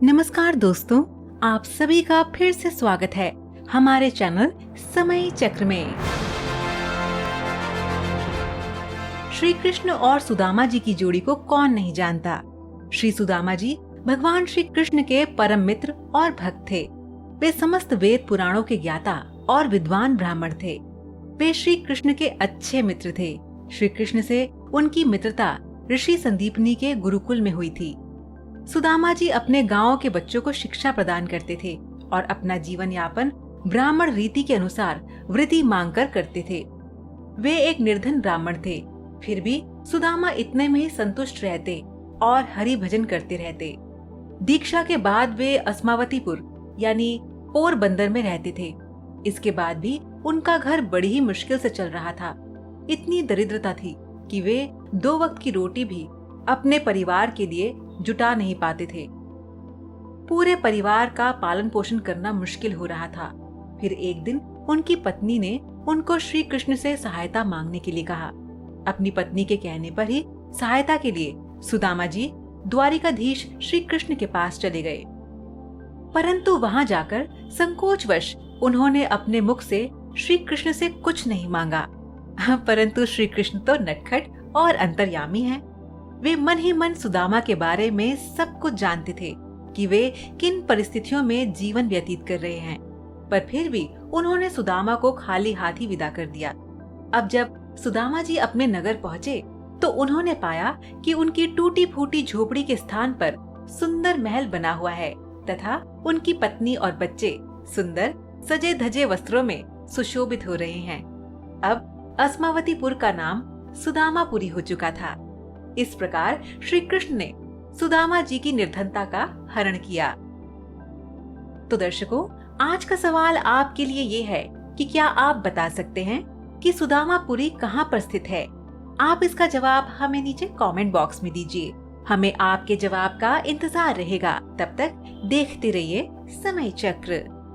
नमस्कार दोस्तों, आप सभी का फिर से स्वागत है हमारे चैनल समय चक्र में। श्री कृष्ण और सुदामा जी की जोड़ी को कौन नहीं जानता। श्री सुदामा जी भगवान श्री कृष्ण के परम मित्र और भक्त थे। वे समस्त वेद पुराणों के ज्ञाता और विद्वान ब्राह्मण थे। वे श्री कृष्ण के अच्छे मित्र थे। श्री कृष्ण से उनकी मित्रता ऋषि संदीपनी के गुरुकुल में हुई थी। सुदामा जी अपने गांव के बच्चों को शिक्षा प्रदान करते थे और अपना जीवन यापन ब्राह्मण रीति के अनुसार वृत्ति मांगकर करते थे। वे एक निर्धन ब्राह्मण थे, फिर भी सुदामा इतने में ही संतुष्ट रहते और हरि भजन करते रहते। दीक्षा के बाद वे अस्मावतीपुर यानी पोरबंदर में रहते थे। इसके बाद भी उनका घर बड़ी ही मुश्किल से चल रहा था। इतनी दरिद्रता थी कि वे 2 वक्त की रोटी भी अपने परिवार के लिए जुटा नहीं पाते थे। पूरे परिवार का पालन पोषण करना मुश्किल हो रहा था। फिर एक दिन उनकी पत्नी ने उनको श्री कृष्ण से सहायता मांगने के लिए कहा। अपनी पत्नी के कहने पर ही सहायता के लिए सुदामा जी द्वारिकाधीश श्री कृष्ण के पास चले गए। परंतु वहां जाकर संकोचवश उन्होंने अपने मुख से श्री कृष्ण से कुछ नहीं मांगा। परंतु श्री कृष्ण तो नटखट और अंतर्यामी हैं। वे मन ही मन सुदामा के बारे में सब कुछ जानते थे कि वे किन परिस्थितियों में जीवन व्यतीत कर रहे हैं, पर फिर भी उन्होंने सुदामा को खाली हाथ ही विदा कर दिया। अब जब सुदामा जी अपने नगर पहुँचे तो उन्होंने पाया कि उनकी टूटी फूटी झोपड़ी के स्थान पर सुंदर महल बना हुआ है तथा उनकी पत्नी और बच्चे सुंदर सजे धजे वस्त्रों में सुशोभित हो रहे हैं। अब अस्मावतीपुर का नाम सुदामापुरी हो चुका था। इस प्रकार श्री कृष्ण ने सुदामा जी की निर्धनता का हरण किया। तो दर्शकों, आज का सवाल आपके लिए ये है कि क्या आप बता सकते हैं कि सुदामापुरी कहाँ पर स्थित है? आप इसका जवाब हमें नीचे कमेंट बॉक्स में दीजिए। हमें आपके जवाब का इंतजार रहेगा। तब तक देखते रहिए समय चक्र।